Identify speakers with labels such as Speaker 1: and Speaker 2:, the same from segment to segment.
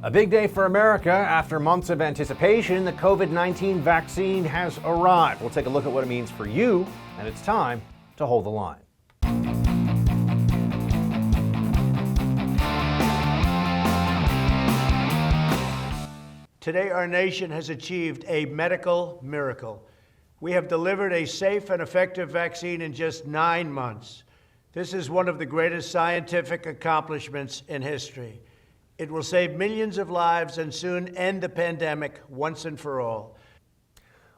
Speaker 1: A big day for America. After months of anticipation, the COVID-19 vaccine has arrived. We'll take a look at what it means for you, and it's time to hold the line.
Speaker 2: Today, our nation has achieved a medical miracle. We have delivered a safe and effective vaccine in just 9 months. This is one of the greatest scientific accomplishments in history. It will save millions of lives and soon end the pandemic once and for all.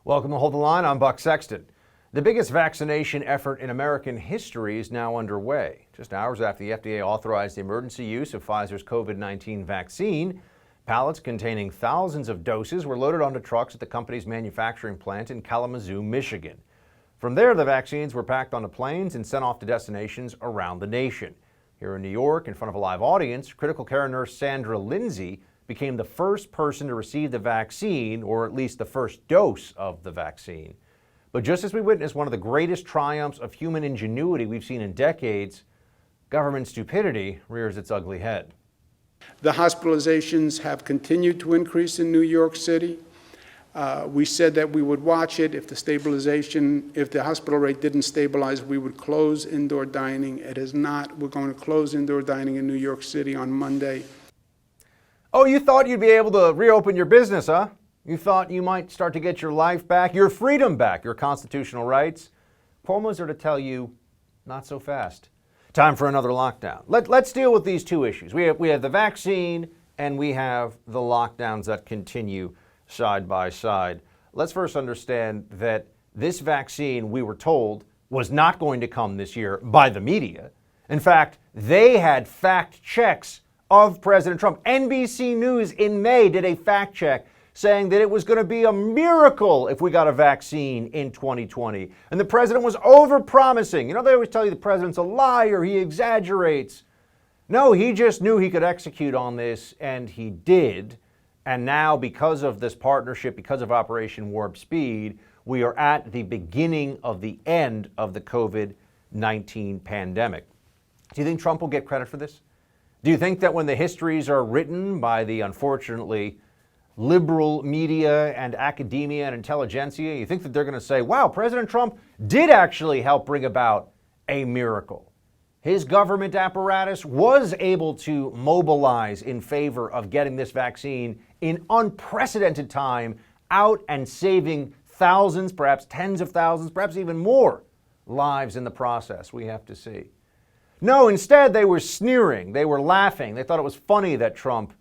Speaker 1: Welcome to Hold the Line. I'm Buck Sexton. The biggest vaccination effort in American history is now underway. Just hours after the FDA authorized the emergency use of Pfizer's COVID-19 vaccine, pallets containing thousands of doses were loaded onto trucks at the company's manufacturing plant in Kalamazoo, Michigan. From there, the vaccines were packed onto planes and sent off to destinations around the nation. Here in New York, in front of a live audience, critical care nurse Sandra Lindsay became the first person to receive the vaccine, or at least the first dose of the vaccine. But just as we witnessed one of the greatest triumphs of human ingenuity we've seen in decades, government stupidity rears its ugly head.
Speaker 3: The hospitalizations have continued to increase in New York City. We said that we would watch it. If the hospital rate didn't stabilize, we would close indoor dining. It has not. We're going to close indoor dining in New York City on Monday.
Speaker 1: Oh, you thought you'd be able to reopen your business, huh? You thought you might start to get your life back, your freedom back, your constitutional rights? CUOMOs are to tell you, not so fast. Time for another lockdown. Let's deal with these two issues. We have the vaccine and we have the lockdowns that continue side by side. Let's first understand that this vaccine, we were told, was not going to come this year by the media. In fact, they had fact checks of President Trump. NBC News in May did a fact check saying that it was going to be a miracle if we got a vaccine in 2020. And the president was over-promising. You know, they always tell you the president's a liar, he exaggerates. No, he just knew he could execute on this, and he did. And now, because of this partnership, because of Operation Warp Speed, we are at the beginning of the end of the COVID-19 pandemic. Do you think Trump will get credit for this? Do you think that when the histories are written by the unfortunately liberal media and academia and intelligentsia, you think that they're going to say, wow, President Trump did actually help bring about a miracle? His government apparatus was able to mobilize in favor of getting this vaccine in unprecedented time out and saving thousands, perhaps tens of thousands, perhaps even more lives in the process. We have to see. No, instead they were sneering, they were laughing. They thought it was funny that Trump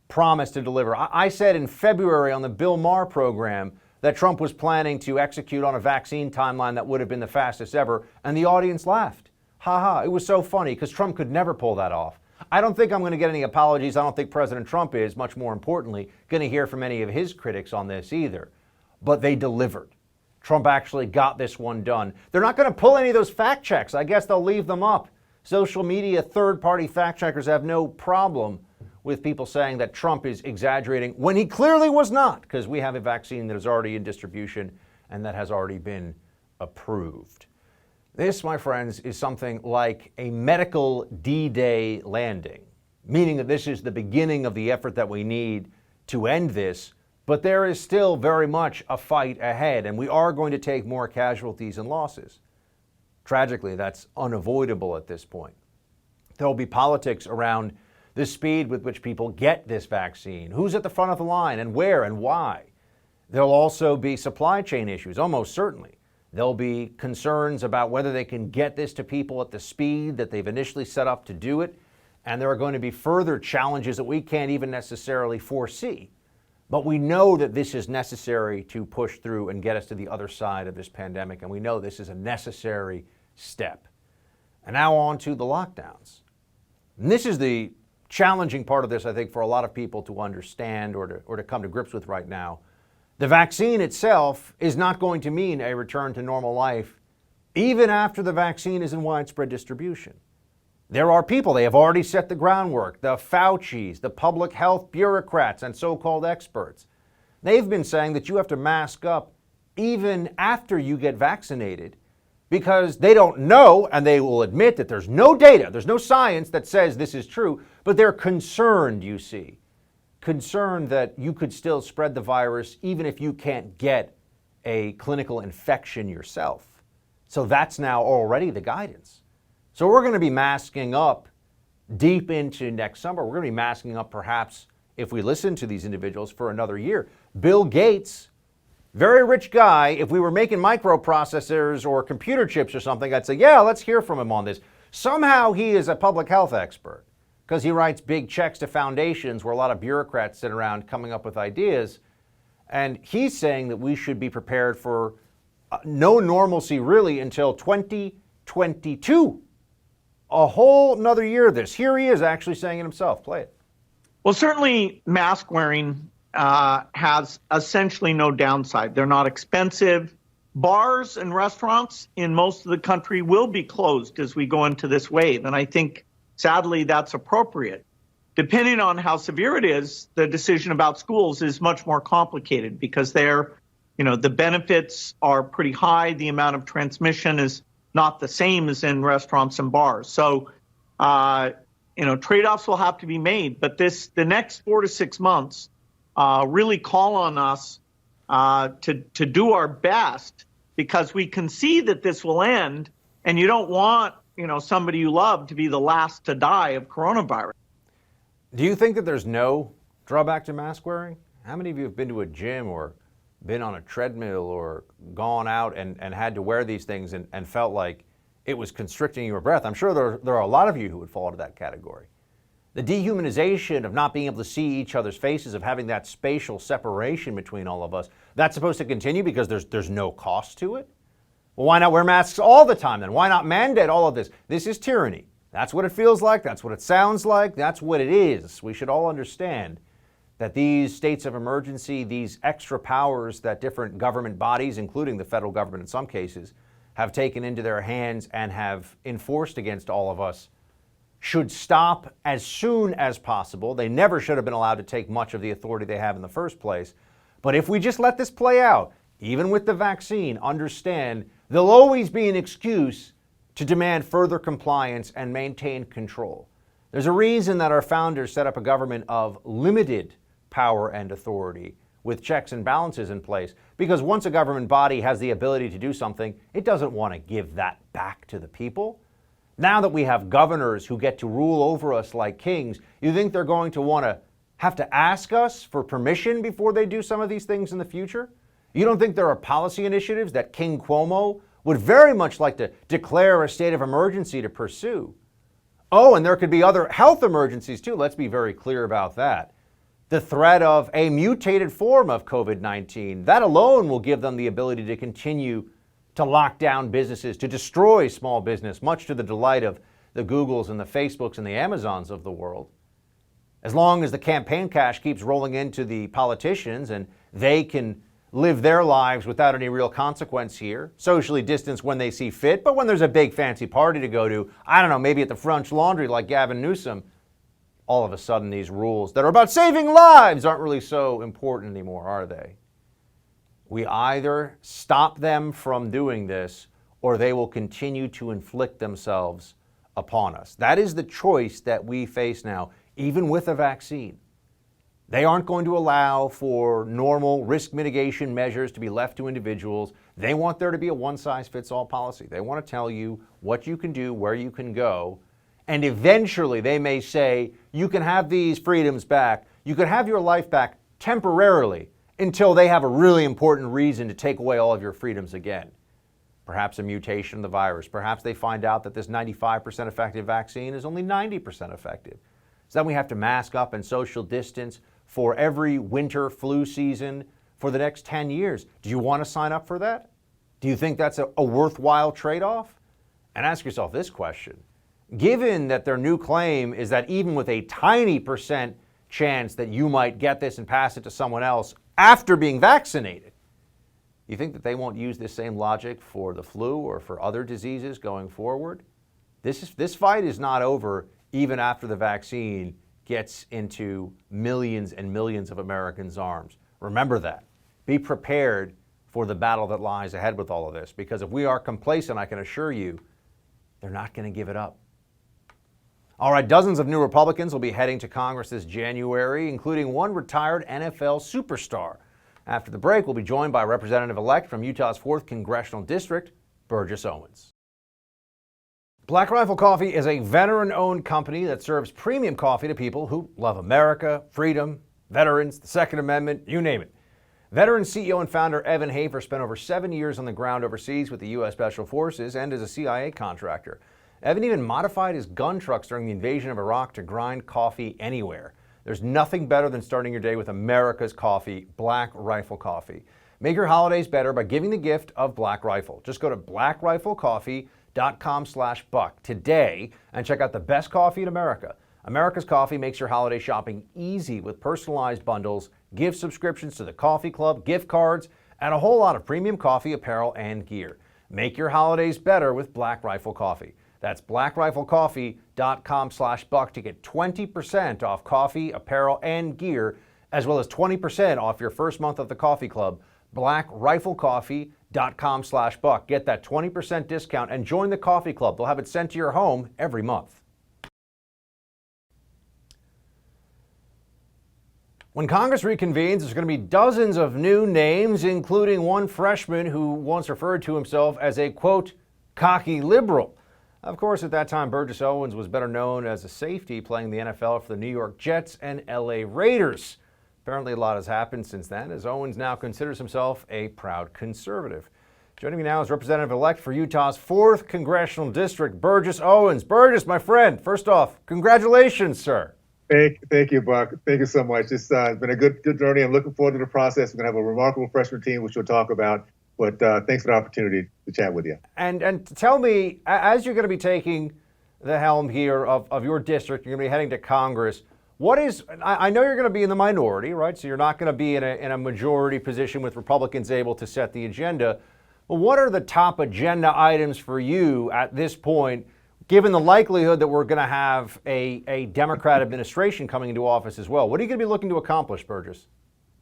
Speaker 1: promised to deliver. I said in February on the Bill Maher program that Trump was planning to execute on a vaccine timeline that would have been the fastest ever, and the audience laughed. Ha ha, it was so funny because Trump could never pull that off. I don't think I'm going to get any apologies. I don't think President Trump is, much more importantly, going to hear from any of his critics on this either. But they delivered. Trump actually got this one done. They're not going to pull any of those fact checks. I guess they'll leave them up. Social media third-party fact checkers have no problem with people saying that Trump is exaggerating when he clearly was not, because we have a vaccine that is already in distribution and that has already been approved. This, my friends, is something like a medical D-Day landing, meaning that this is the beginning of the effort that we need to end this, but there is still very much a fight ahead, and we are going to take more casualties and losses. Tragically, that's unavoidable at this point. There will be politics around the speed with which people get this vaccine, who's at the front of the line, and where and why. There'll also be supply chain issues, almost certainly. There'll be concerns about whether they can get this to people at the speed that they've initially set up to do it. And there are going to be further challenges that we can't even necessarily foresee. But we know that this is necessary to push through and get us to the other side of this pandemic. And we know this is a necessary step. And now on to the lockdowns. And this is the challenging part of this, I think, for a lot of people to understand or to come to grips with right now. The vaccine itself is not going to mean a return to normal life, even after the vaccine is in widespread distribution. There are people, they have already set the groundwork, the Faucis, the public health bureaucrats, and so-called experts. They've been saying that you have to mask up even after you get vaccinated because they don't know, and they will admit that there's no data, there's no science that says this is true, but they're concerned, you see. concerned that you could still spread the virus even if you can't get a clinical infection yourself. So that's now already the guidance. So we're going to be masking up deep into next summer. We're going to be masking up perhaps, if we listen to these individuals, for another year. Bill Gates, very rich guy, if we were making microprocessors or computer chips or something, I'd say, yeah, let's hear from him on this. Somehow he is a public health expert because he writes big checks to foundations where a lot of bureaucrats sit around coming up with ideas. And he's saying that we should be prepared for no normalcy really until 2022. A whole another year of this. Here he is actually saying it himself. Play it.
Speaker 4: Well, certainly mask wearing has essentially no downside. They're not expensive. Bars and restaurants in most of the country will be closed as we go into this wave. And I think, sadly, that's appropriate. Depending on how severe it is, the decision about schools is much more complicated because the benefits are pretty high. The amount of transmission is not the same as in restaurants and bars. So, trade-offs will have to be made. But the next 4 to 6 months really call on us to do our best because we can see that this will end, and you don't want somebody you love to be the last to die of coronavirus.
Speaker 1: Do you think that there's no drawback to mask wearing? How many of you have been to a gym or been on a treadmill or gone out and had to wear these things and felt like it was constricting your breath? I'm sure there are a lot of you who would fall into that category. The dehumanization of not being able to see each other's faces, of having that spatial separation between all of us, that's supposed to continue because there's no cost to it? Well, why not wear masks all the time then? Why not mandate all of this? This is tyranny. That's what it feels like. That's what it sounds like. That's what it is. We should all understand that these states of emergency, these extra powers that different government bodies, including the federal government in some cases, have taken into their hands and have enforced against all of us, should stop as soon as possible. They never should have been allowed to take much of the authority they have in the first place. But if we just let this play out, even with the vaccine, understand there'll always be an excuse to demand further compliance and maintain control. There's a reason that our founders set up a government of limited power and authority with checks and balances in place, because once a government body has the ability to do something, it doesn't want to give that back to the people. Now that we have governors who get to rule over us like kings, you think they're going to want to have to ask us for permission before they do some of these things in the future? You don't think there are policy initiatives that King CUOMO would very much like to declare a state of emergency to pursue? Oh, and there could be other health emergencies too. Let's be very clear about that. The threat of a mutated form of COVID-19, that alone will give them the ability to continue to lock down businesses, to destroy small business, much to the delight of the Googles and the Facebooks and the Amazons of the world. As long as the campaign cash keeps rolling into the politicians and they can live their lives without any real consequence here, socially distanced when they see fit, but when there's a big fancy party to go to, I don't know, maybe at the French Laundry like Gavin Newsom, all of a sudden these rules that are about saving lives aren't really so important anymore, are they? We either stop them from doing this or they will continue to inflict themselves upon us. That is the choice that we face now, even with a vaccine. They aren't going to allow for normal risk mitigation measures to be left to individuals. They want there to be a one-size-fits-all policy. They want to tell you what you can do, where you can go, and eventually they may say, you can have these freedoms back, you can have your life back temporarily until they have a really important reason to take away all of your freedoms again. Perhaps a mutation of the virus. Perhaps they find out that this 95% effective vaccine is only 90% effective. So then we have to mask up and social distance for every winter flu season for the next 10 years. Do you want to sign up for that? Do you think that's a worthwhile trade-off? And ask yourself this question. Given that their new claim is that even with a tiny percent chance that you might get this and pass it to someone else after being vaccinated, you think that they won't use this same logic for the flu or for other diseases going forward? This fight is not over even after the vaccine gets into millions and millions of Americans' arms. Remember that. Be prepared for the battle that lies ahead with all of this, because if we are complacent, I can assure you, they're not going to give it up. All right, dozens of new Republicans will be heading to Congress this January, including one retired NFL superstar. After the break, we'll be joined by Representative-elect from Utah's 4th Congressional District, Burgess Owens. Black Rifle Coffee is a veteran-owned company that serves premium coffee to people who love America, freedom, veterans, the Second Amendment, you name it. Veteran CEO and founder Evan Hafer spent over 7 years on the ground overseas with the U.S. Special Forces and as a CIA contractor. Evan even modified his gun trucks during the invasion of Iraq to grind coffee anywhere. There's nothing better than starting your day with America's coffee, Black Rifle Coffee. Make your holidays better by giving the gift of Black Rifle. Just go to blackriflecoffee.com/buck today and check out the best coffee in America. America's Coffee makes your holiday shopping easy with personalized bundles, gift subscriptions to the coffee club, gift cards, and a whole lot of premium coffee, apparel, and gear. Make your holidays better with Black Rifle Coffee. That's blackriflecoffee.com/buck to get 20% off coffee, apparel, and gear, as well as 20% off your first month of the coffee club. blackriflecoffee.com/buck. Get that 20% discount and join the coffee club. They'll have it sent to your home every month. When Congress reconvenes, there's going to be dozens of new names, including one freshman who once referred to himself as a, quote, cocky liberal. Of course, at that time, Burgess Owens was better known as a safety playing the NFL for the New York Jets and LA Raiders. Apparently, a lot has happened since then, as Owens now considers himself a proud conservative. Joining me now is Representative-elect for Utah's 4th Congressional District, Burgess Owens. Burgess, my friend, first off, congratulations, sir.
Speaker 5: Thank you, Buck. Thank you so much. It's been a good journey. I'm looking forward to the process. We're going to have a remarkable freshman team, which we'll talk about. But thanks for the opportunity to chat with you.
Speaker 1: And tell me, as you're going to be taking the helm here of your district, you're going to be heading to Congress, what is, I know you're going to be in the minority, right? So you're not going to be in a majority position with Republicans able to set the agenda. But what are the top agenda items for you at this point, given the likelihood that we're going to have a Democrat administration coming into office as well? What are you going to be looking to accomplish, Burgess?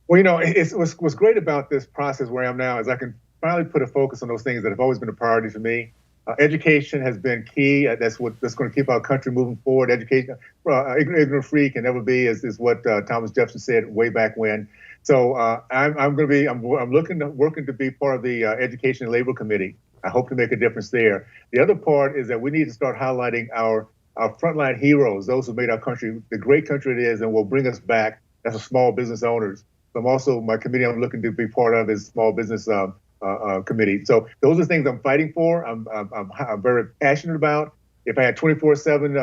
Speaker 5: Well, you know, what's great about this process where I am now is I can finally put a focus on those things that have always been a priority for me. Education has been key. That's going to keep our country moving forward. Education, ignorant free can never be, is what Thomas Jefferson said way back when. So I'm working to be part of the Education and Labor Committee. I hope to make a difference there. The other part is that we need to start highlighting our frontline heroes, those who made our country the great country it is and will bring us back. That's the small business owners. My committee I'm looking to be part of is small business committee. So those are things I'm fighting for. I'm very passionate about. If I had 24/7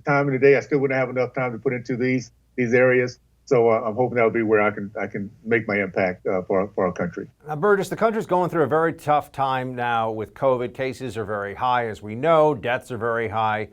Speaker 5: time in the day, I still wouldn't have enough time to put into these areas. So I'm hoping that'll be where I can make my impact for our country.
Speaker 1: Now, Burgess, the country's going through a very tough time now with COVID. Cases are very high, as we know. Deaths are very high,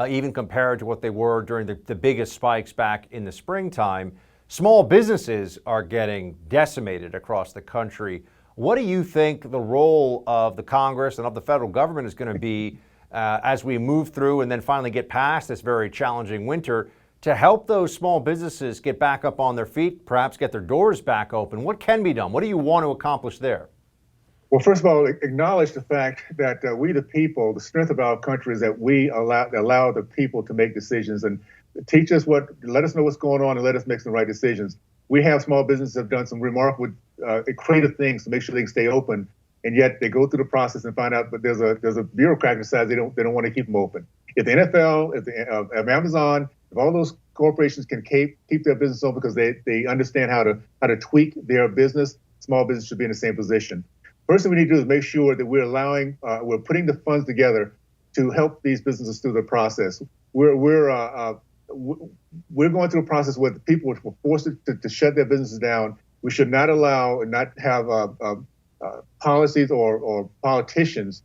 Speaker 1: even compared to what they were during the biggest spikes back in the springtime. Small businesses are getting decimated across the country. What do you think the role of the Congress and of the federal government is going to be as we move through and then finally get past this very challenging winter to help those small businesses get back up on their feet, perhaps get their doors back open? What can be done? What do you want to accomplish there?
Speaker 5: Well, first of all, acknowledge the fact that we, the people, the strength of our country is that we allow the people to make decisions and let us know what's going on and let us make some right decisions. We have small businesses that have done some remarkable, creative things to make sure they can stay open, and yet they go through the process and find out that there's a bureaucrat who decides they don't want to keep them open. If the NFL, if Amazon, if all those corporations can keep their business open because they understand how to tweak their business, small business should be in the same position. First thing we need to do is make sure that we're putting the funds together to help these businesses through the process. We're going through a process where the people were forced to shut their businesses down. We should not allow and not have policies or politicians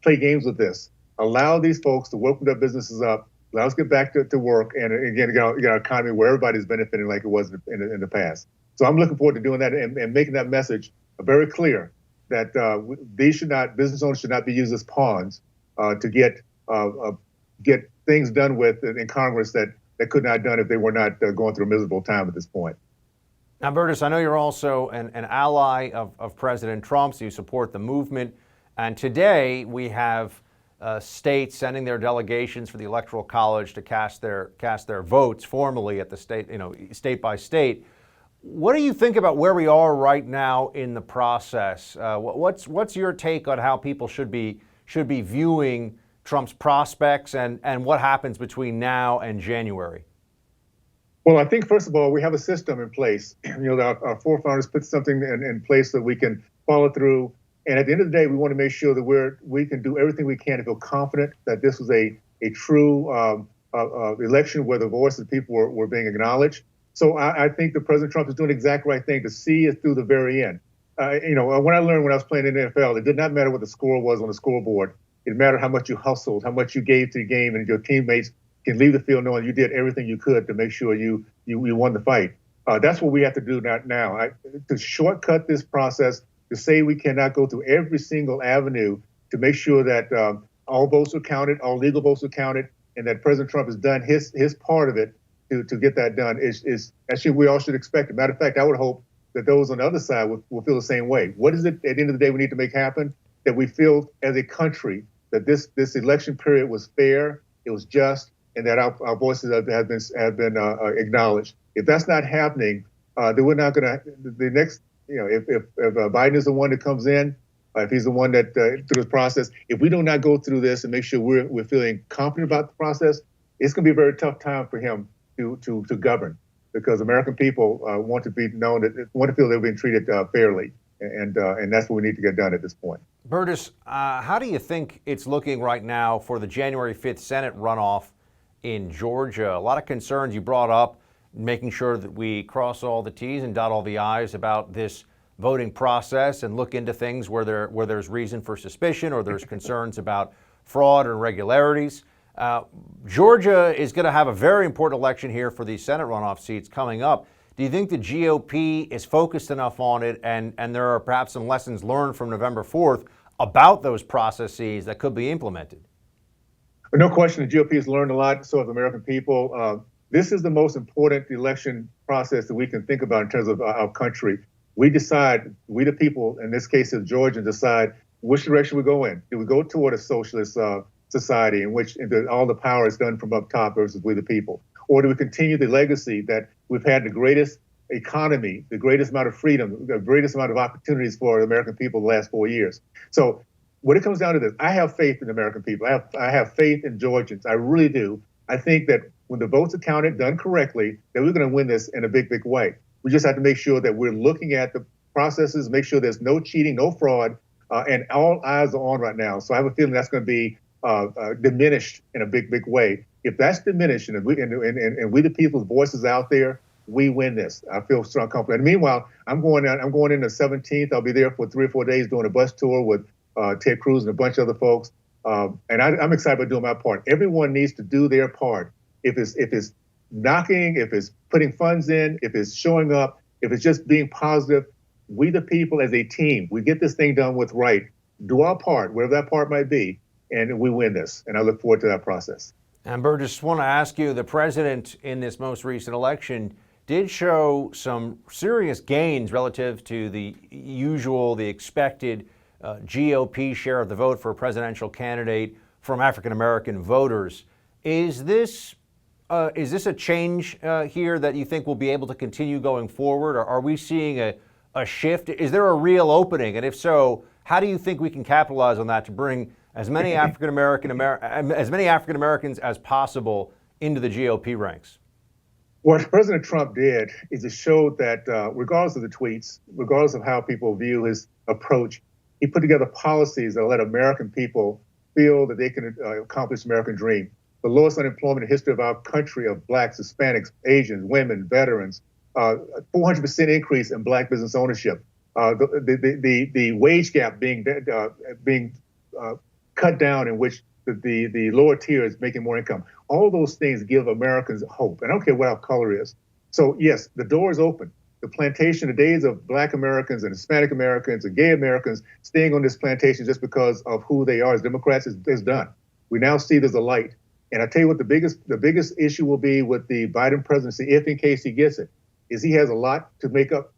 Speaker 5: play games with this. Allow these folks to work with their businesses up. Allow us to get back to work and again get our economy where everybody's benefiting like it was in the past. So I'm looking forward to doing that and making that message very clear that business owners should not be used as pawns to get things done with in Congress that could not have done if they were not going through a miserable time at this point.
Speaker 1: Now, Burgess, I know you're also an ally of President Trump, so you support the movement. And today we have states sending their delegations for the Electoral College to cast their votes formally at the state, state by state. What do you think about where we are right now in the process? What's your take on how people should be viewing Trump's prospects and what happens between now and January?
Speaker 5: Well, I think, first of all, we have a system in place. Our forefathers put something in place that we can follow through. And at the end of the day, we want to make sure that we can do everything we can to feel confident that this was a true election where the voices of people were being acknowledged. So I think that President Trump is doing the exact right thing to see it through the very end. When I learned when I was playing in the NFL, it did not matter what the score was on the scoreboard. It mattered how much you hustled, how much you gave to the game, and your teammates can leave the field knowing you did everything you could to make sure you won the fight. That's what we have to do now. To shortcut this process, to say we cannot go through every single avenue to make sure that all votes are counted, all legal votes are counted, and that President Trump has done his part of it to get that done is actually we all should expect it. Matter of fact, I would hope that those on the other side will feel the same way. What is it at the end of the day we need to make happen? That we feel as a country that this election period was fair, it was just, and that our voices have been acknowledged. If that's not happening, then we're not going to. The next, if Biden is the one that comes in, if he's the one that through this process, if we do not go through this and make sure we're feeling confident about the process, it's going to be a very tough time for him to govern, because American people want to be known that want to feel they're being treated fairly, and that's what we need to get done at this point.
Speaker 1: Burgess, how do you think it's looking right now for the January 5th Senate runoff in Georgia? A lot of concerns you brought up, making sure that we cross all the T's and dot all the I's about this voting process and look into things where there's reason for suspicion or there's concerns about fraud or irregularities. Georgia is going to have a very important election here for these Senate runoff seats coming up. Do you think the GOP is focused enough on it and there are perhaps some lessons learned from November 4th about those processes that could be implemented?
Speaker 5: No question, the GOP has learned a lot, so have the American people. This is the most important election process that we can think about in terms of our country. We decide, we the people, in this case of Georgia, decide which direction we go in. Do we go toward a socialist society in which all the power is done from up top versus we the people? Or do we continue the legacy that we've had the greatest economy, the greatest amount of freedom, the greatest amount of opportunities for the American people the last 4 years? So when it comes down to this, I have faith in the American people. I have faith in Georgians. I really do. I think that when the votes are counted, done correctly, that we're going to win this in a big, big way. We just have to make sure that we're looking at the processes, make sure there's no cheating, no fraud, and all eyes are on right now. So I have a feeling that's going to be diminished in a big, big way. If that's diminished and we the people's voices out there, we win this. I feel strong confident. And meanwhile, I'm going in the 17th. I'll be there for 3 or 4 days doing a bus tour with Ted Cruz and a bunch of other folks. And I'm excited about doing my part. Everyone needs to do their part. If it's knocking, if it's putting funds in, if it's showing up, if it's just being positive, we the people as a team, we get this thing done with right, do our part, whatever that part might be, and we win this. And I look forward to that process.
Speaker 1: And Burgess, just want to ask you, the president in this most recent election did show some serious gains relative to the expected GOP share of the vote for a presidential candidate from African-American voters. Is this a change here that you think will be able to continue going forward? Or are we seeing a shift? Is there a real opening? And if so, how do you think we can capitalize on that to bring as many African-Americans as possible into the GOP ranks?
Speaker 5: What President Trump did is it showed that regardless of the tweets, regardless of how people view his approach, he put together policies that let American people feel that they can accomplish the American dream. The lowest unemployment in the history of our country of blacks, Hispanics, Asians, women, veterans, 400% increase in black business ownership, the wage gap being cut down, in which the lower tier is making more income. All those things give Americans hope. And I don't care what our color is. So yes, the door is open. The plantation, the days of black Americans and Hispanic Americans and gay Americans staying on this plantation just because of who they are as Democrats is done. We now see there's a light. And I tell you what, the biggest issue will be with the Biden presidency, if in case he gets it, is he has a lot to make up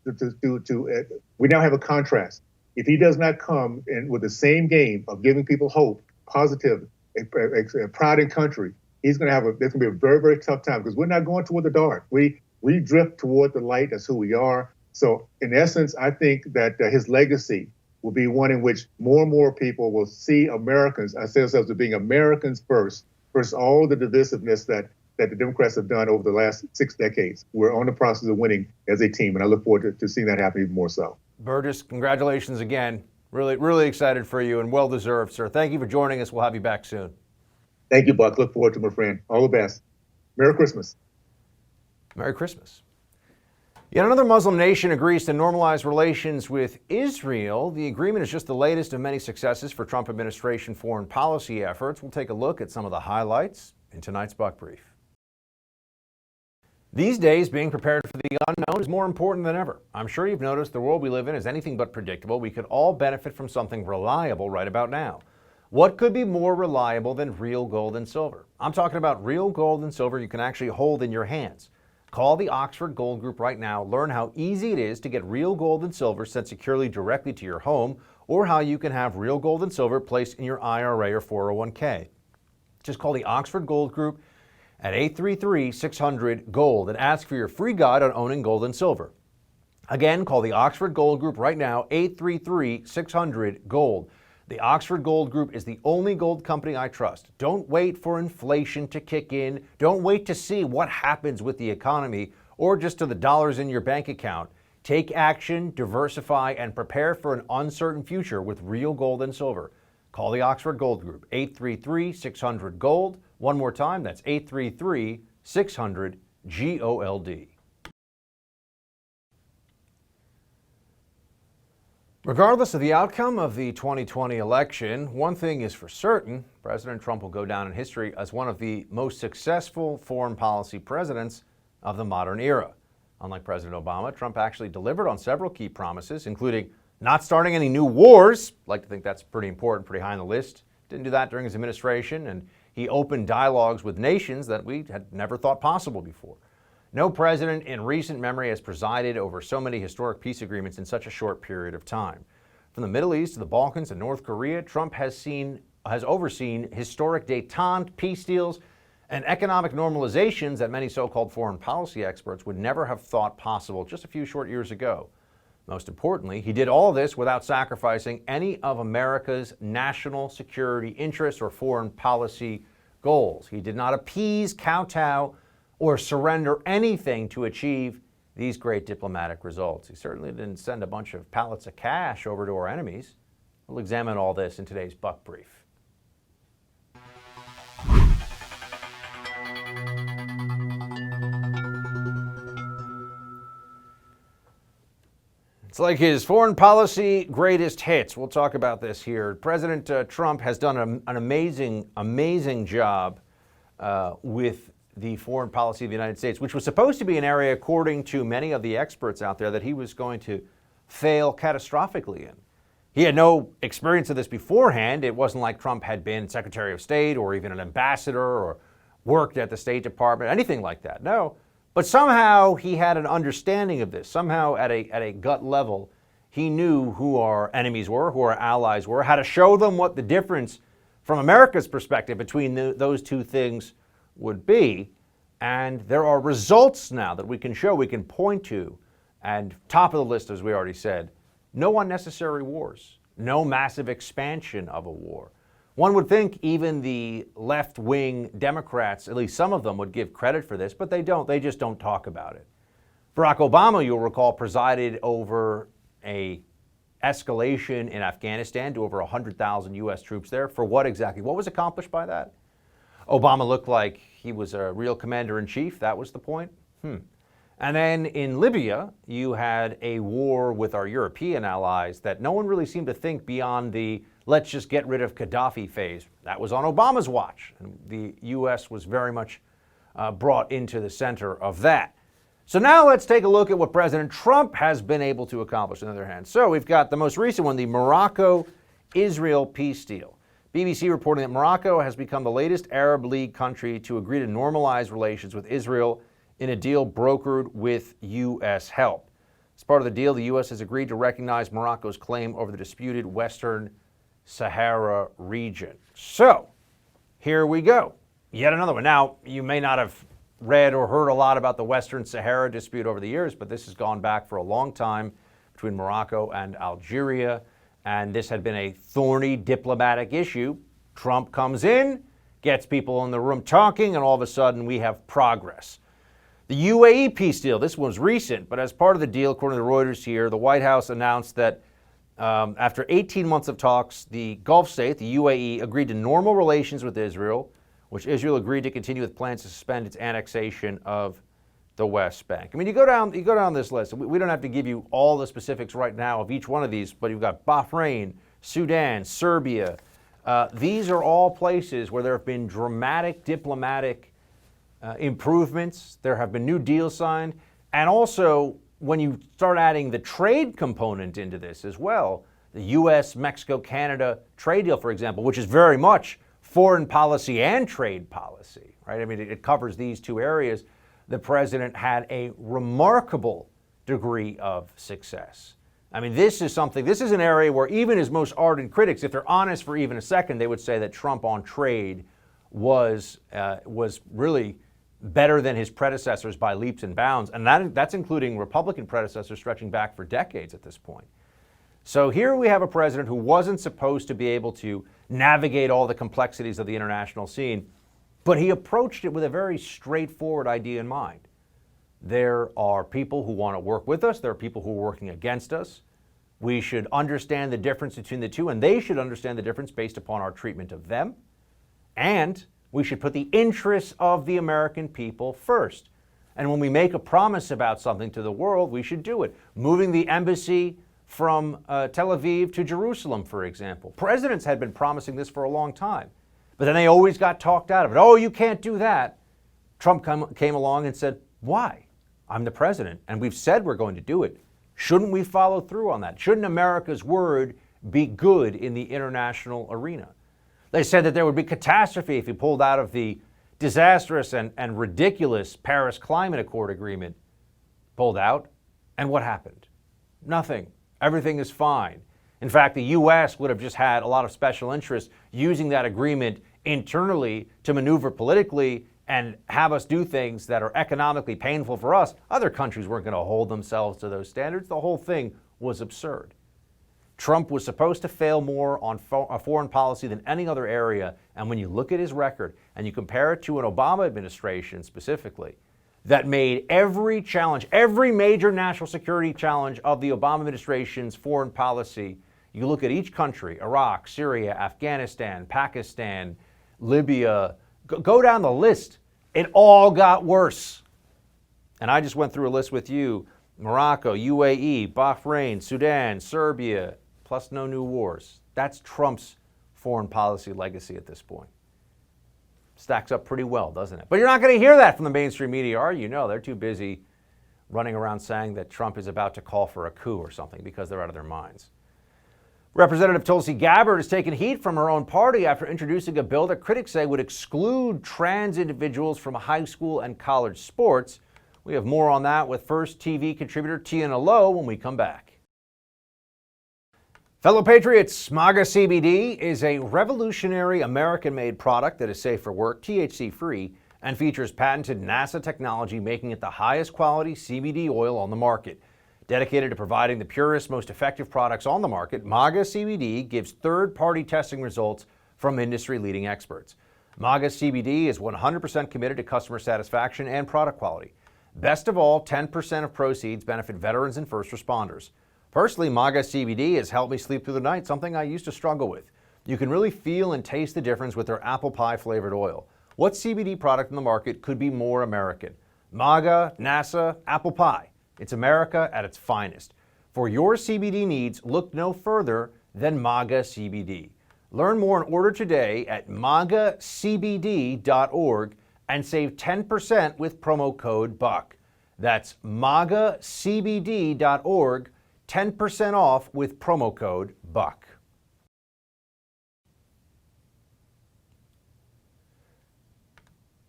Speaker 5: we now have a contrast. If he does not come in with the same game of giving people hope, positive, a pride in country, there's going to be a very, very tough time because we're not going toward the dark. We drift toward the light. That's who we are. So in essence, I think that his legacy will be one in which more and more people will see Americans, I see ourselves as being Americans first, versus all the divisiveness that the Democrats have done over the last 6 decades. We're on the process of winning as a team, and I look forward to seeing that happen even more so.
Speaker 1: Burgess, congratulations again. Really, really excited for you and well-deserved, sir. Thank you for joining us. We'll have you back soon.
Speaker 5: Thank you, Buck. Look forward to my friend. All the best. Merry Christmas.
Speaker 1: Merry Christmas. Yet another Muslim nation agrees to normalize relations with Israel. The agreement is just the latest of many successes for Trump administration foreign policy efforts. We'll take a look at some of the highlights in tonight's Buck Brief. These days, being prepared for the unknown is more important than ever. I'm sure you've noticed the world we live in is anything but predictable. We could all benefit from something reliable right about now. What could be more reliable than real gold and silver? I'm talking about real gold and silver you can actually hold in your hands. Call the Oxford Gold Group right now. Learn how easy it is to get real gold and silver sent securely directly to your home, or how you can have real gold and silver placed in your IRA or 401k. Just call the Oxford Gold Group at 833-600-GOLD and ask for your free guide on owning gold and silver. Again, call the Oxford Gold Group right now, 833-600-GOLD. The Oxford Gold Group is the only gold company I trust. Don't wait for inflation to kick in. Don't wait to see what happens with the economy or just to the dollars in your bank account. Take action, diversify, and prepare for an uncertain future with real gold and silver. Call the Oxford Gold Group, 833-600-GOLD. One more time, that's 833-600-GOLD. Regardless of the outcome of the 2020 election, one thing is for certain: President Trump will go down in history as one of the most successful foreign policy presidents of the modern era. Unlike President Obama, Trump actually delivered on several key promises, including not starting any new wars. I'd like to think that's pretty important, pretty high on the list. Didn't do that during his administration, and he opened dialogues with nations that we had never thought possible before. No president in recent memory has presided over so many historic peace agreements in such a short period of time. From the Middle East to the Balkans and North Korea, Trump has overseen historic détente, peace deals, and economic normalizations that many so-called foreign policy experts would never have thought possible just a few short years ago. Most importantly, he did all of this without sacrificing any of America's national security interests or foreign policy goals. He did not appease, kowtow, or surrender anything to achieve these great diplomatic results. He certainly didn't send a bunch of pallets of cash over to our enemies. We'll examine all this in today's Buck Brief. It's like his foreign policy greatest hits. We'll talk about this here. President Trump has done an amazing job with the foreign policy of the United States, which was supposed to be an area, according to many of the experts out there, that he was going to fail catastrophically in. He had no experience of this beforehand. It wasn't like Trump had been Secretary of State or even an ambassador or worked at the State Department, anything like that. No. But somehow he had an understanding of this. Somehow at a gut level, he knew who our enemies were, who our allies were, how to show them what the difference from America's perspective between those two things would be. And there are results now that we can show, we can point to. And top of the list, as we already said, no unnecessary wars, no massive expansion of a war. One would think even the left-wing Democrats, at least some of them, would give credit for this, but they don't. They just don't talk about it. Barack Obama, you'll recall, presided over a escalation in Afghanistan to over 100,000 U.S. troops there. For what exactly? What was accomplished by that? Obama looked like he was a real commander-in-chief. That was the point. And then in Libya, you had a war with our European allies that no one really seemed to think beyond the let's just get rid of Gaddafi phase. That was on Obama's watch. And the U.S. was very much brought into the center of that. So now let's take a look at what President Trump has been able to accomplish on the other hand. So we've got the most recent one, the Morocco-Israel peace deal. BBC reporting that Morocco has become the latest Arab League country to agree to normalize relations with Israel in a deal brokered with U.S. help. As part of the deal, the U.S. has agreed to recognize Morocco's claim over the disputed Western Sahara region. So, here we go. Yet another one. Now, you may not have read or heard a lot about the Western Sahara dispute over the years, but this has gone back for a long time between Morocco and Algeria, and this had been a thorny diplomatic issue. Trump comes in, gets people in the room talking, and all of a sudden we have progress. The UAE peace deal, this was recent, but as part of the deal, according to Reuters here, the White House announced that after 18 months of talks, the Gulf state, the UAE, agreed to normal relations with Israel, which Israel agreed to continue with plans to suspend its annexation of the West Bank. I mean, you go down this list. We don't have to give you all the specifics right now of each one of these, but you've got Bahrain, Sudan, Serbia. These are all places where there have been dramatic diplomatic improvements. There have been new deals signed. And also, when you start adding the trade component into this as well, the U.S., Mexico, Canada trade deal, for example, which is very much foreign policy and trade policy, right? I mean, it covers these two areas. The president had a remarkable degree of success. I mean, this is an area where even his most ardent critics, if they're honest for even a second, they would say that Trump on trade was really better than his predecessors by leaps and bounds. And that's including Republican predecessors stretching back for decades at this point. So here we have a president who wasn't supposed to be able to navigate all the complexities of the international scene, but he approached it with a very straightforward idea in mind. There are people who want to work with us. There are people who are working against us. We should understand the difference between the two, and they should understand the difference based upon our treatment of them. And we should put the interests of the American people first. And when we make a promise about something to the world, we should do it. Moving the embassy from Tel Aviv to Jerusalem, for example. Presidents had been promising this for a long time, but then they always got talked out of it. Oh, you can't do that. Trump came along and said, why? I'm the president, and we've said we're going to do it. Shouldn't we follow through on that? Shouldn't America's word be good in the international arena? They said that there would be catastrophe if he pulled out of the disastrous and ridiculous Paris Climate Accord agreement. Pulled out, and what happened? Nothing. Everything is fine. In fact, the U.S. would have just had a lot of special interests using that agreement internally to maneuver politically and have us do things that are economically painful for us. Other countries weren't going to hold themselves to those standards. The whole thing was absurd. Trump was supposed to fail more on foreign policy than any other area. And when you look at his record and you compare it to an Obama administration specifically, that made every challenge, every major national security challenge of the Obama administration's foreign policy, you look at each country, Iraq, Syria, Afghanistan, Pakistan, Libya, go down the list, it all got worse. And I just went through a list with you: Morocco, UAE, Bahrain, Sudan, Serbia, plus no new wars. That's Trump's foreign policy legacy at this point. Stacks up pretty well, doesn't it? But you're not going to hear that from the mainstream media, are you? No, they're too busy running around saying that Trump is about to call for a coup or something because they're out of their minds. Representative Tulsi Gabbard has taken heat from her own party after introducing a bill that critics say would exclude trans individuals from high school and college sports. We have more on that with First TV contributor Tiana Lowe when we come back. Fellow patriots, MAGA CBD is a revolutionary American-made product that is safe for work, THC-free, and features patented NASA technology, making it the highest quality CBD oil on the market. Dedicated to providing the purest, most effective products on the market, MAGA CBD gives third-party testing results from industry-leading experts. MAGA CBD is 100% committed to customer satisfaction and product quality. Best of all, 10% of proceeds benefit veterans and first responders. Personally, MAGA CBD has helped me sleep through the night, something I used to struggle with. You can really feel and taste the difference with their apple pie flavored oil. What CBD product in the market could be more American? MAGA, NASA, apple pie. It's America at its finest. For your CBD needs, look no further than MAGA CBD. Learn more and order today at magacbd.org and save 10% with promo code BUCK. That's magacbd.org, 10% off with promo code BUCK.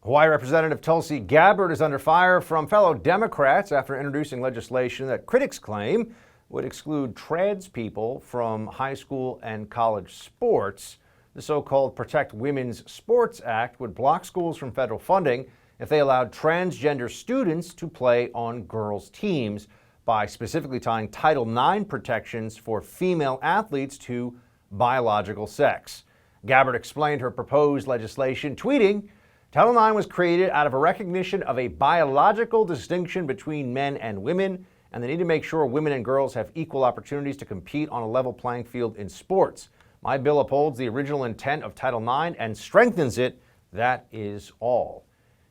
Speaker 1: Hawaii Representative Tulsi Gabbard is under fire from fellow Democrats after introducing legislation that critics claim would exclude trans people from high school and college sports. The so-called Protect Women's Sports Act would block schools from federal funding if they allowed transgender students to play on girls' teams by specifically tying Title IX protections for female athletes to biological sex. Gabbard explained her proposed legislation, tweeting, Title IX was created out of a recognition of a biological distinction between men and women, and the need to make sure women and girls have equal opportunities to compete on a level playing field in sports. My bill upholds the original intent of Title IX and strengthens it. That is all.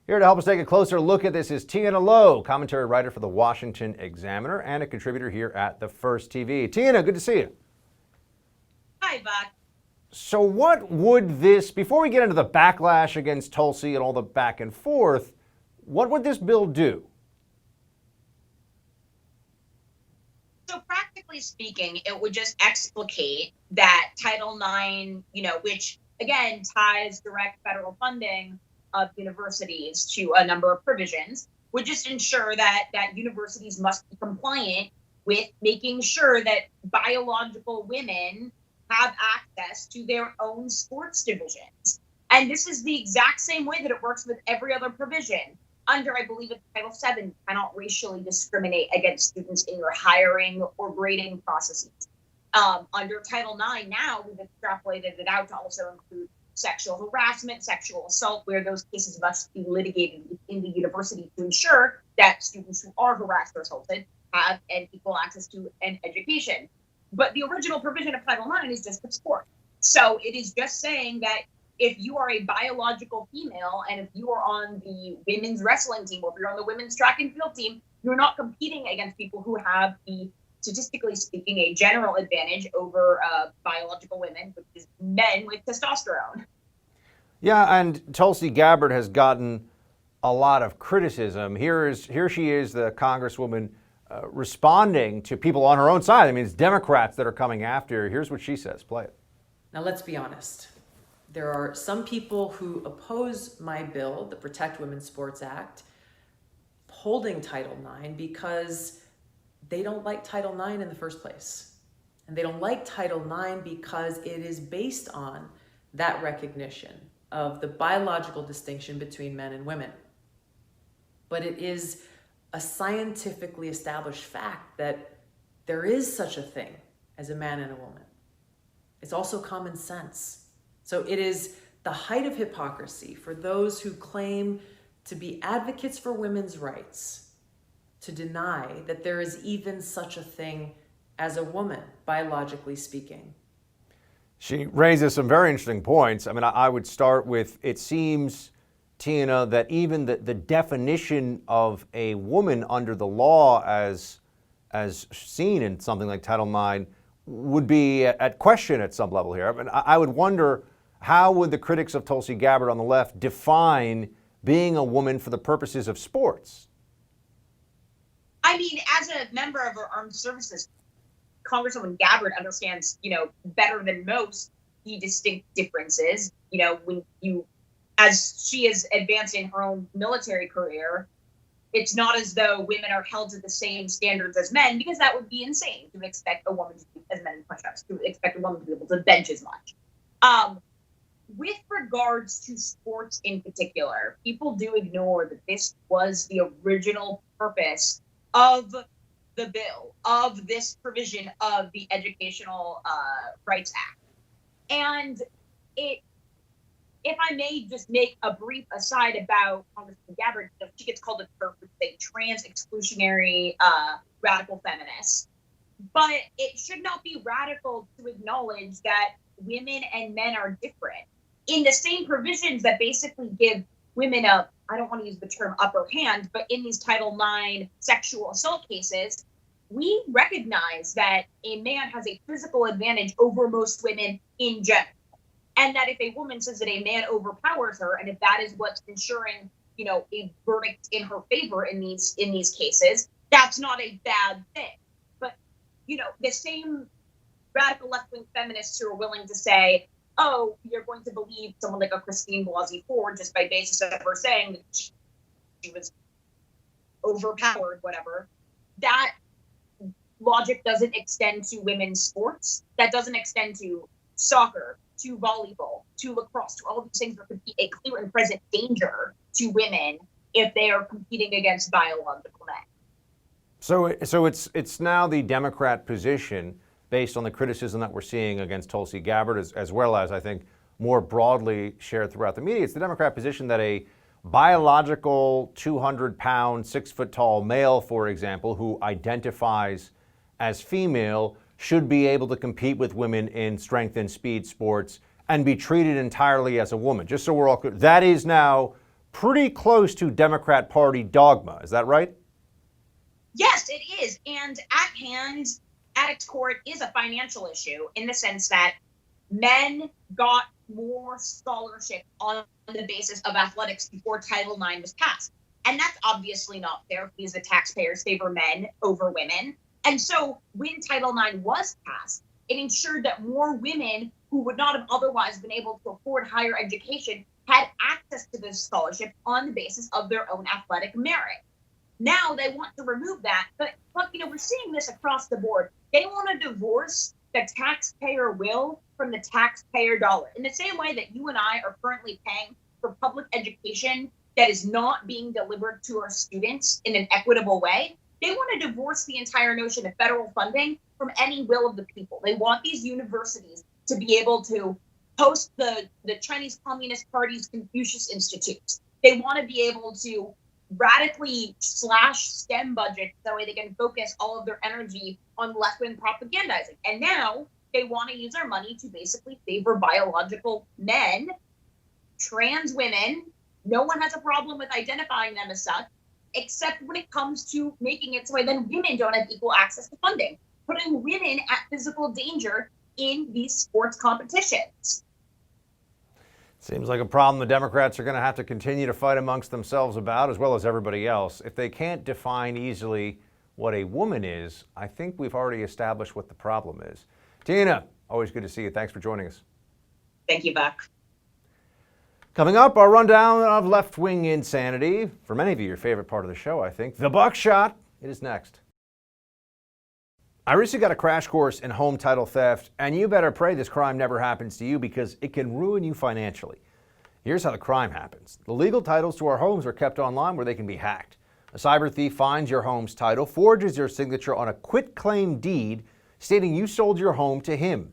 Speaker 1: Here to help us take a closer look at this is Tiana Lowe, commentary writer for the Washington Examiner and a contributor here at the First TV. Tiana, good to see you.
Speaker 6: Hi, Buck.
Speaker 1: So what would this, before we get into the backlash against Tulsi and all the back and forth, what would this bill do?
Speaker 6: So practically speaking, it would just explicate that Title IX, which again ties direct federal funding of universities to a number of provisions, would just ensure that universities must be compliant with making sure that biological women have access to their own sports divisions. And this is the exact same way that it works with every other provision. Under, I believe it's Title VII, you cannot racially discriminate against students in your hiring or grading processes. Under Title IX now, we've extrapolated it out to also include sexual harassment, sexual assault, where those cases must be litigated in the university to ensure that students who are harassed or assaulted have an equal access to an education. But the original provision of Title IX is just for sport. So it is just saying that if you are a biological female and if you are on the women's wrestling team or if you're on the women's track and field team, you're not competing against people who have the, statistically speaking, a general advantage over biological women, which is men with testosterone.
Speaker 1: Yeah, and Tulsi Gabbard has gotten a lot of criticism. Here she is, the Congresswoman, responding to people on her own side. I mean, it's Democrats that are coming after her. Here's what she says. Play it.
Speaker 7: Now, let's be honest. There are some people who oppose my bill, the Protect Women's Sports Act, holding Title IX because they don't like Title IX in the first place. And they don't like Title IX because it is based on that recognition of the biological distinction between men and women. But it is a scientifically established fact that there is such a thing as a man and a woman. It's also common sense. So it is the height of hypocrisy for those who claim to be advocates for women's rights to deny that there is even such a thing as a woman, biologically speaking.
Speaker 1: She raises some very interesting points. I mean, I would start with, it seems, Tiana, that even the definition of a woman under the law as seen in something like Title IX would be at question at some level here. I mean, I would wonder, how would the critics of Tulsi Gabbard on the left define being a woman for the purposes of sports?
Speaker 6: I mean, as a member of our armed services, Congresswoman Gabbard understands, better than most the distinct differences. When as she is advancing her own military career, it's not as though women are held to the same standards as men, because that would be insane to expect a woman to do as many push-ups, to expect a woman to be able to bench as much. With regards to sports in particular, people do ignore that this was the original purpose of the bill, of this provision of the Educational Rights Act. And if I may just make a brief aside about Congresswoman Gabbard, she gets called a trans-exclusionary radical feminist. But it should not be radical to acknowledge that women and men are different. In the same provisions that basically give women a, I don't want to use the term upper hand, but in these Title IX sexual assault cases, we recognize that a man has a physical advantage over most women in general. And that if a woman says that a man overpowers her, and if that is what's ensuring, a verdict in her favor in these cases, that's not a bad thing. But, the same radical left-wing feminists who are willing to say, oh, you're going to believe someone like a Christine Blasey Ford just by basis of her saying that she was overpowered, whatever. That logic doesn't extend to women's sports. That doesn't extend to soccer. to volleyball, to lacrosse, to all of these things that could be a clear and present danger to women if they are competing against biological men.
Speaker 1: So it's now the Democrat position, based on the criticism that we're seeing against Tulsi Gabbard, as well as, I think, more broadly shared throughout the media. It's the Democrat position that a biological 200-pound, 6-foot-tall male, for example, who identifies as female should be able to compete with women in strength and speed sports and be treated entirely as a woman. Just so we're all clear, that is now pretty close to Democrat Party dogma. Is that right?
Speaker 6: Yes, it is. And at hand, at its core, it is a financial issue in the sense that men got more scholarship on the basis of athletics before Title IX was passed. And that's obviously not fair because the taxpayers favor men over women. And so when Title IX was passed, it ensured that more women who would not have otherwise been able to afford higher education had access to this scholarship on the basis of their own athletic merit. Now they want to remove that, but look, we're seeing this across the board. They want to divorce the taxpayer will from the taxpayer dollar. In the same way that you and I are currently paying for public education that is not being delivered to our students in an equitable way, they want to divorce the entire notion of federal funding from any will of the people. They want these universities to be able to host the Chinese Communist Party's Confucius Institutes. They want to be able to radically slash STEM budgets that way they can focus all of their energy on left-wing propagandizing. And now they want to use our money to basically favor biological men, trans women. No one has a problem with identifying them as such, except when it comes to making it so then women don't have equal access to funding, putting women at physical danger in these sports competitions.
Speaker 1: Seems like a problem the Democrats are going to have to continue to fight amongst themselves about, as well as everybody else. If they can't define easily what a woman is, I think we've already established what the problem is. Tiana, always good to see you. Thanks for joining us.
Speaker 6: Thank you, Buck.
Speaker 1: Coming up, our rundown of left-wing insanity. For many of you, your favorite part of the show, I think. The buckshot. It is next. I recently got a crash course in home title theft, and you better pray this crime never happens to you because it can ruin you financially. Here's how the crime happens. The legal titles to our homes are kept online where they can be hacked. A cyber thief finds your home's title, forges your signature on a quitclaim deed stating you sold your home to him.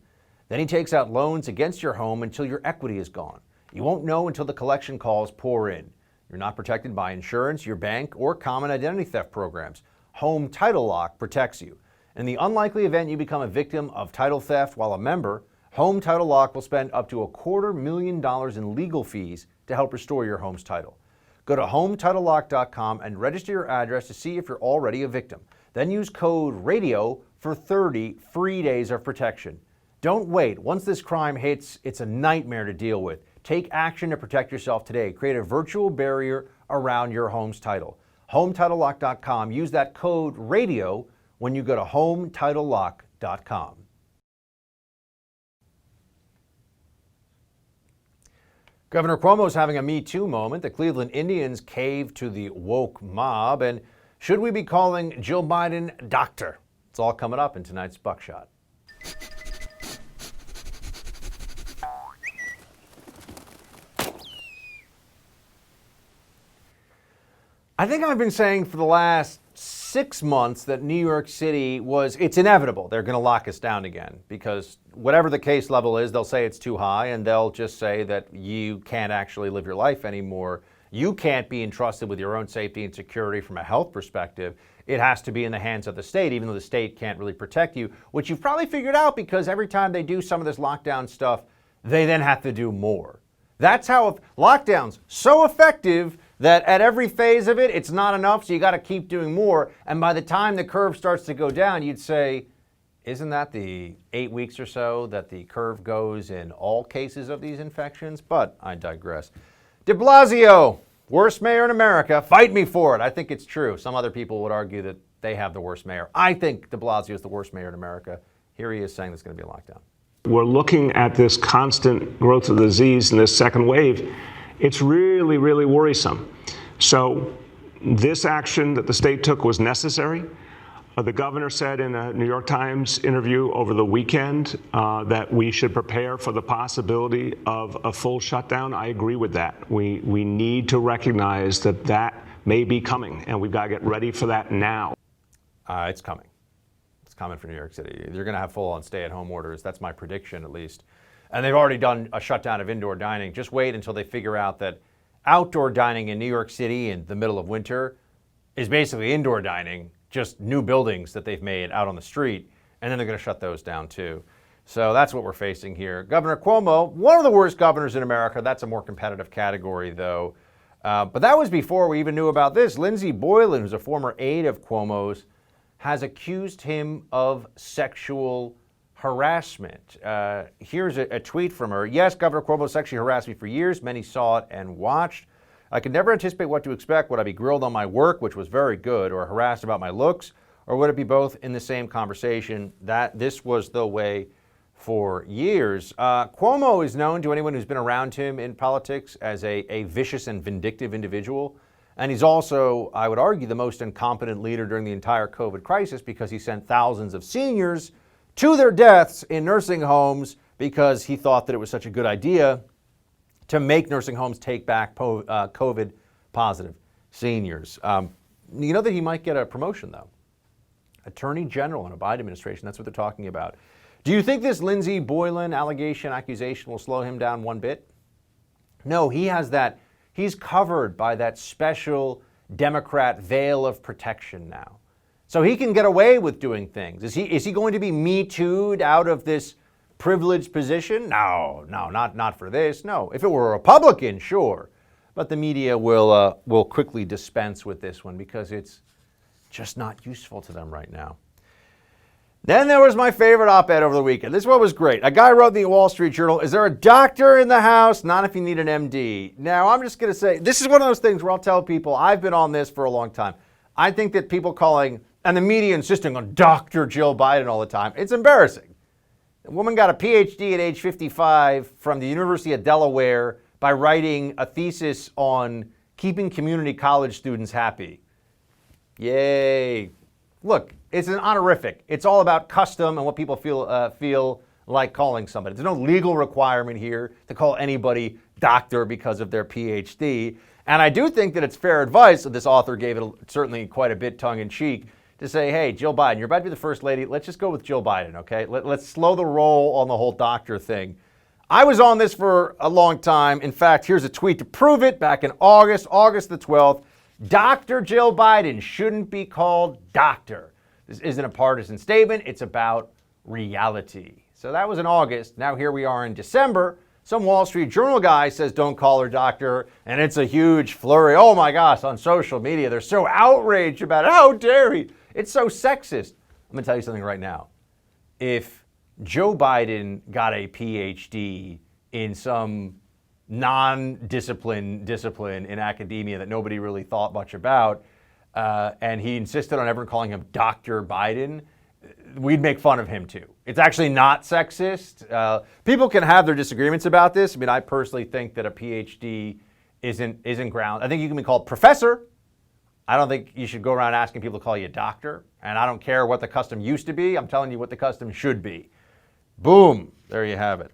Speaker 1: Then he takes out loans against your home until your equity is gone. You won't know until the collection calls pour in. You're not protected by insurance, your bank, or common identity theft programs. Home Title Lock protects you. In the unlikely event you become a victim of title theft while a member, Home Title Lock will spend up to $250,000 in legal fees to help restore your home's title. Go to HomeTitleLock.com and register your address to see if you're already a victim. Then use code RADIO for 30 free days of protection. Don't wait. Once this crime hits, it's a nightmare to deal with. Take action to protect yourself today. Create a virtual barrier around your home's title. HomeTitleLock.com. Use that code RADIO when you go to HomeTitleLock.com. Governor Cuomo is having a Me Too moment. The Cleveland Indians cave to the woke mob. And should we be calling Jill Biden doctor? It's all coming up in tonight's Buckshot. I think I've been saying for the last 6 months that New York City it's inevitable. They're going to lock us down again because whatever the case level is, they'll say it's too high and they'll just say that you can't actually live your life anymore. You can't be entrusted with your own safety and security from a health perspective. It has to be in the hands of the state, even though the state can't really protect you, which you've probably figured out because every time they do some of this lockdown stuff, they then have to do more. That's how lockdowns so effective that at every phase of it, it's not enough, so you got to keep doing more. And by the time the curve starts to go down, you'd say, isn't that the 8 weeks or so that the curve goes in all cases of these infections? But I digress. De Blasio, worst mayor in America. Fight me for it. I think it's true. Some other people would argue that they have the worst mayor. I think de Blasio is the worst mayor in America. Here he is saying there's going to be a lockdown.
Speaker 8: We're looking at this constant growth of the disease and this second wave. It's really, really worrisome. So this action that the state took was necessary. The governor said in a New York Times interview over the weekend that we should prepare for the possibility of a full shutdown. I agree with that. We need to recognize that that may be coming, and we've got to get ready for that now.
Speaker 1: It's coming. It's coming for New York City. You're going to have full-on stay-at-home orders. That's my prediction, at least. And they've already done a shutdown of indoor dining. Just wait until they figure out that outdoor dining in New York City in the middle of winter is basically indoor dining, just new buildings that they've made out on the street, and then they're going to shut those down too. So that's what we're facing here. Governor Cuomo, one of the worst governors in America. That's a more competitive category, though. But that was before we even knew about this. Lindsey Boylan, who's a former aide of Cuomo's, has accused him of sexual harassment. Here's a tweet from her. Yes, Governor Cuomo sexually harassed me for years. Many saw it and watched. I could never anticipate what to expect. Would I be grilled on my work, which was very good, or harassed about my looks, or would it be both in the same conversation? This was the way for years. Cuomo is known to anyone who's been around him in politics as a vicious and vindictive individual. And he's also, I would argue, the most incompetent leader during the entire COVID crisis because he sent thousands of seniors to their deaths in nursing homes because he thought that it was such a good idea to make nursing homes take back COVID positive seniors. You know that he might get a promotion, though. Attorney General in a Biden administration, that's what they're talking about. Do you think this Lindsey Boylan accusation will slow him down one bit? No, he has that. He's covered by that special Democrat veil of protection now. So he can get away with doing things. Is he going to be Me Too'd out of this privileged position? No, not for this. No, if it were a Republican, sure. But the media will quickly dispense with this one because it's just not useful to them right now. Then there was my favorite op-ed over the weekend. This one was great. A guy wrote in the Wall Street Journal, is there a doctor in the house? Not if you need an MD. Now, I'm just going to say, this is one of those things where I'll tell people, I've been on this for a long time. I think that people calling, and the media insisting on Dr. Jill Biden all the time, it's embarrassing. The woman got a PhD at age 55 from the University of Delaware by writing a thesis on keeping community college students happy. Yay. Look, it's an honorific. It's all about custom and what people feel like calling somebody. There's no legal requirement here to call anybody doctor because of their PhD. And I do think that it's fair advice, this author gave it certainly quite a bit tongue-in-cheek, to say, hey, Jill Biden, you're about to be the first lady. Let's just go with Jill Biden, okay? Let's slow the roll on the whole doctor thing. I was on this for a long time. In fact, here's a tweet to prove it back in August the 12th. Dr. Jill Biden shouldn't be called doctor. This isn't a partisan statement. It's about reality. So that was in August. Now here we are in December. Some Wall Street Journal guy says don't call her doctor, and it's a huge flurry. Oh my gosh, on social media, they're so outraged about it. How dare he? It's so sexist. I'm going to tell you something right now. If Joe Biden got a PhD in some discipline in academia that nobody really thought much about, and he insisted on everyone calling him Dr. Biden, we'd make fun of him too. It's actually not sexist. People can have their disagreements about this. I mean, I personally think that a PhD isn't ground. I think you can be called professor. I don't think you should go around asking people to call you doctor. And I don't care what the custom used to be. I'm telling you what the custom should be. Boom. There you have it.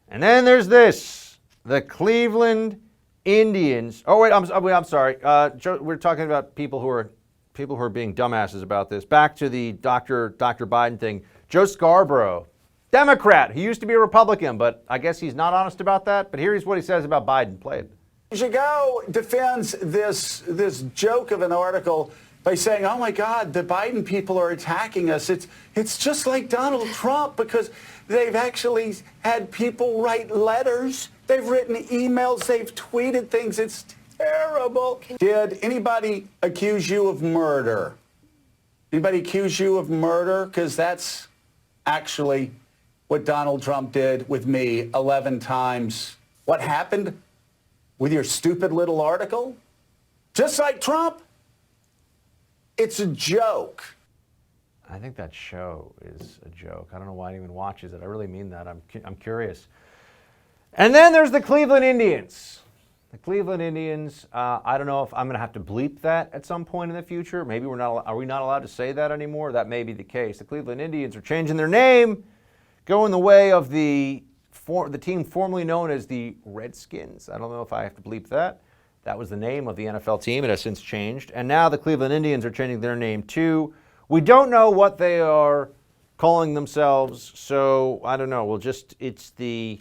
Speaker 1: And then there's this. The Cleveland Indians. Oh, wait, I'm sorry. We're talking about people who are being dumbasses about this. Back to the Dr. Biden thing. Joe Scarborough, Democrat. He used to be a Republican, but I guess he's not honest about that. But here's what he says about Biden. Play it.
Speaker 9: Gigot defends this joke of an article by saying, oh my God, the Biden people are attacking us. It's just like Donald Trump because they've actually had people write letters. They've written emails. They've tweeted things. It's terrible. Did anybody accuse you of murder? Anybody accuse you of murder? Because that's actually what Donald Trump did with me 11 times. What happened with your stupid little article? Just like Trump, it's a joke.
Speaker 1: I think that show is a joke. I don't know why anyone watches it. I really mean that. I'm curious. And then there's the Cleveland Indians. The Cleveland Indians, I don't know if I'm going to have to bleep that at some point in the future. Maybe are we not allowed to say that anymore? That may be the case. The Cleveland Indians are changing their name, going the way of the team formerly known as the Redskins. I don't know if I have to bleep that. That was the name of the NFL team. It has since changed. And now the Cleveland Indians are changing their name too. We don't know what they are calling themselves, so I don't know. It's the,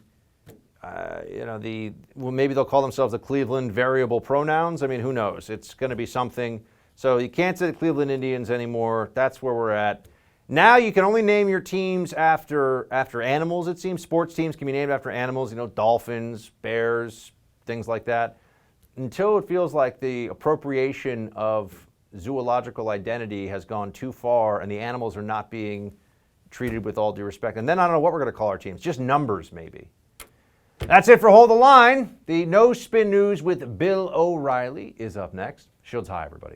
Speaker 1: maybe they'll call themselves the Cleveland variable pronouns. I mean, who knows? It's going to be something. So you can't say the Cleveland Indians anymore. That's where we're at. Now you can only name your teams after animals, it seems. Sports teams can be named after animals, dolphins, bears, things like that. Until it feels like the appropriation of zoological identity has gone too far and the animals are not being treated with all due respect. And then I don't know what we're going to call our teams. Just numbers, maybe. That's it for Hold the Line. The No Spin News with Bill O'Reilly is up next. Shields high, everybody.